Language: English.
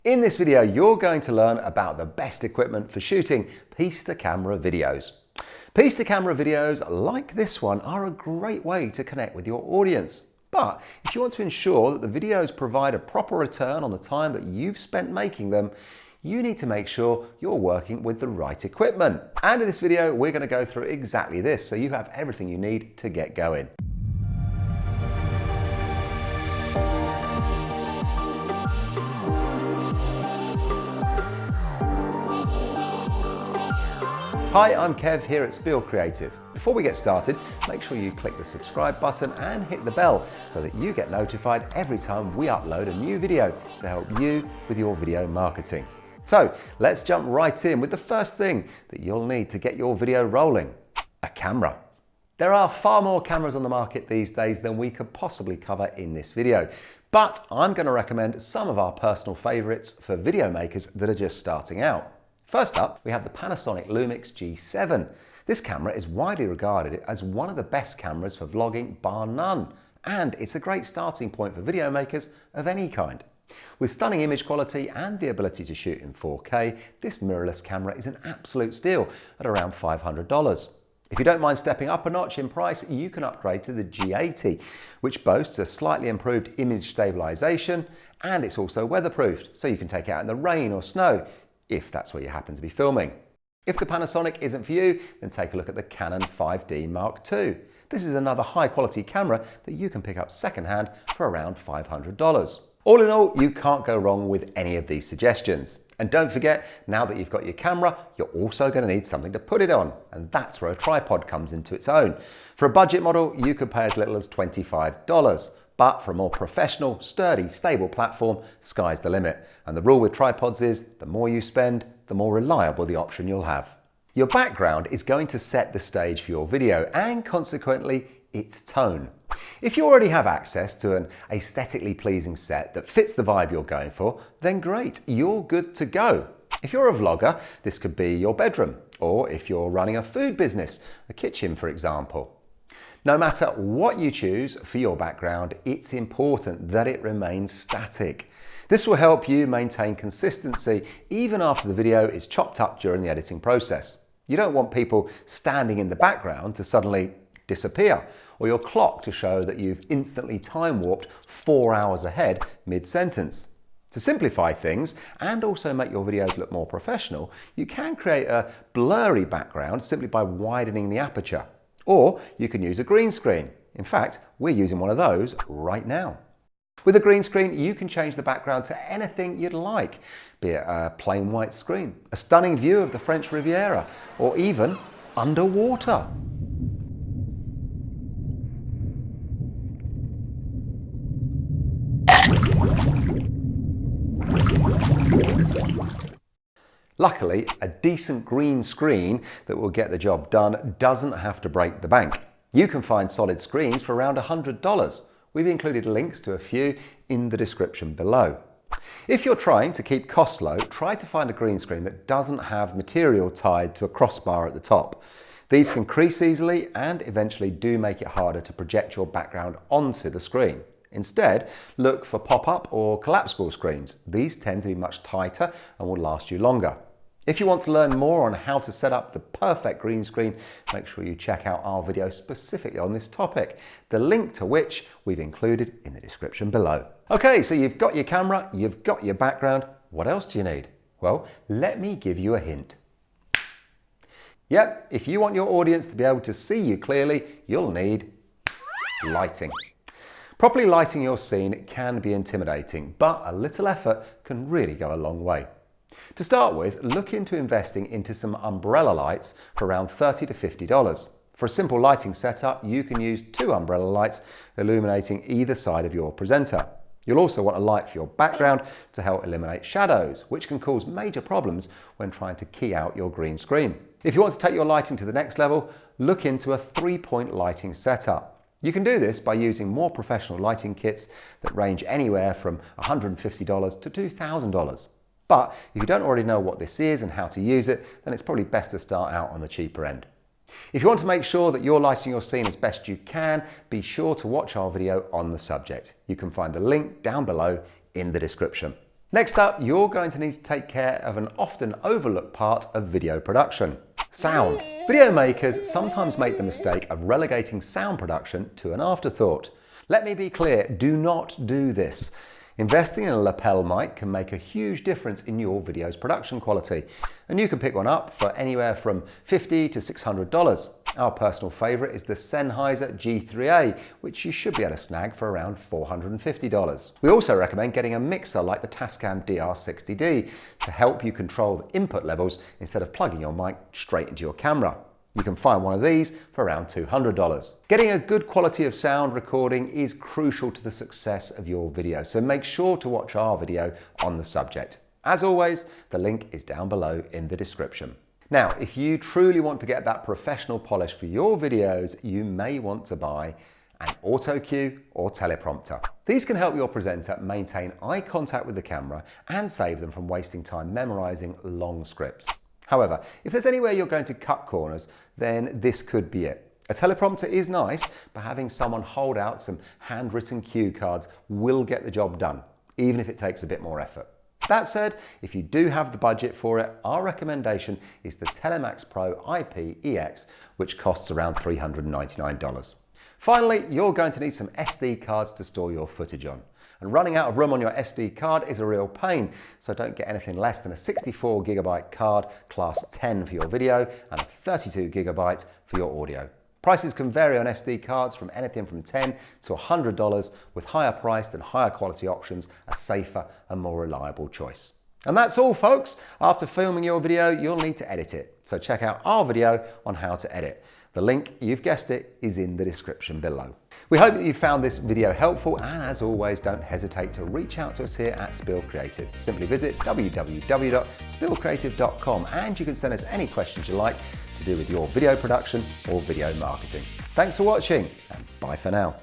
In this video, you're going to learn about the best equipment for shooting piece-to-camera videos. Piece-to-camera videos like this one are a great way to connect with your audience. But if you want to ensure that the videos provide a proper return on the time that you've spent making them, you need to make sure you're working with the right equipment. And in this video, we're going to go through exactly this, so you have everything you need to get going. Hi, I'm Kev here at Spiel Creative. Before we get started, make sure you click the subscribe button and hit the bell so that you get notified every time we upload a new video to help you with your video marketing. So let's jump right in with the first thing that you'll need to get your video rolling: a camera. There are far more cameras on the market these days than we could possibly cover in this video, but I'm going to recommend some of our personal favorites for video makers that are just starting out. First up, we have the Panasonic Lumix G7. This camera is widely regarded as one of the best cameras for vlogging, bar none, and it's a great starting point for video makers of any kind. With stunning image quality and the ability to shoot in 4K, this mirrorless camera is an absolute steal at around $500. If you don't mind stepping up a notch in price, you can upgrade to the G80, which boasts a slightly improved image stabilization, and it's also weatherproofed, so you can take it out in the rain or snow, if that's where you happen to be filming. If the Panasonic isn't for you, then take a look at the Canon 5D Mark II. This is another high quality camera that you can pick up secondhand for around $500. All in all, you can't go wrong with any of these suggestions. And don't forget, now that you've got your camera, you're also going to need something to put it on, and that's where a tripod comes into its own. For a budget model, you could pay as little as $25. But for a more professional, sturdy, stable platform, sky's the limit. And the rule with tripods is, the more you spend, the more reliable the option you'll have. Your background is going to set the stage for your video and consequently its tone. If you already have access to an aesthetically pleasing set that fits the vibe you're going for, then great, you're good to go. If you're a vlogger, this could be your bedroom, or if you're running a food business, a kitchen for example. No matter what you choose for your background, it's important that it remains static. This will help you maintain consistency even after the video is chopped up during the editing process. You don't want people standing in the background to suddenly disappear, or your clock to show that you've instantly time warped 4 hours ahead mid-sentence. To simplify things and also make your videos look more professional, you can create a blurry background simply by widening the aperture. Or you can use a green screen. In fact, we're using one of those right now. With a green screen, you can change the background to anything you'd like, be it a plain white screen, a stunning view of the French Riviera, or even underwater. Luckily, a decent green screen that will get the job done doesn't have to break the bank. You can find solid screens for around $100. We've included links to a few in the description below. If you're trying to keep costs low, try to find a green screen that doesn't have material tied to a crossbar at the top. These can crease easily and eventually do make it harder to project your background onto the screen. Instead, look for pop-up or collapsible screens. These tend to be much tighter and will last you longer. If you want to learn more on how to set up the perfect green screen, make sure you check out our video specifically on this topic, the link to which we've included in the description below. Okay, so you've got your camera, you've got your background. What else do you need? Well, let me give you a hint. Yep, if you want your audience to be able to see you clearly, you'll need lighting. Properly lighting your scene can be intimidating, but a little effort can really go a long way. To start with, look into investing into some umbrella lights for around $30 to $50. For a simple lighting setup, you can use 2 umbrella lights illuminating either side of your presenter. You'll also want a light for your background to help eliminate shadows, which can cause major problems when trying to key out your green screen. If you want to take your lighting to the next level, look into a 3-point lighting setup. You can do this by using more professional lighting kits that range anywhere from $150 to $2,000. But if you don't already know what this is and how to use it, then it's probably best to start out on the cheaper end. If you want to make sure that you're lighting your scene as best you can, be sure to watch our video on the subject. You can find the link down below in the description. Next up, you're going to need to take care of an often overlooked part of video production: sound. Video makers sometimes make the mistake of relegating sound production to an afterthought. Let me be clear, do not do this. Investing in a lapel mic can make a huge difference in your video's production quality, and you can pick one up for anywhere from $50 to $600. Our personal favourite is the Sennheiser G3A, which you should be able to snag for around $450. We also recommend getting a mixer like the Tascam DR60D to help you control the input levels instead of plugging your mic straight into your camera. You can find one of these for around $200. Getting a good quality of sound recording is crucial to the success of your video, so make sure to watch our video on the subject. As always, the link is down below in the description. Now, if you truly want to get that professional polish for your videos, you may want to buy an auto cue or teleprompter. These can help your presenter maintain eye contact with the camera and save them from wasting time memorizing long scripts. However, if there's anywhere you're going to cut corners, then this could be it. A teleprompter is nice, but having someone hold out some handwritten cue cards will get the job done, even if it takes a bit more effort. That said, if you do have the budget for it, our recommendation is the Telemax Pro IP-EX, which costs around $399. Finally, you're going to need some SD cards to store your footage on. And running out of room on your SD card is a real pain, so don't get anything less than a 64GB card class 10 for your video and a 32GB for your audio. Prices can vary on SD cards from anything from $10 to $100, with higher priced and higher quality options a safer and more reliable choice. And that's all, folks. After filming your video, you'll need to edit it, so check out our video on how to edit. The link, you've guessed it, is in the description below. We hope that you found this video helpful, and as always, don't hesitate to reach out to us here at Spiel Creative. Simply visit www.spielcreative.com and you can send us any questions you like to do with your video production or video marketing. Thanks for watching, and bye for now.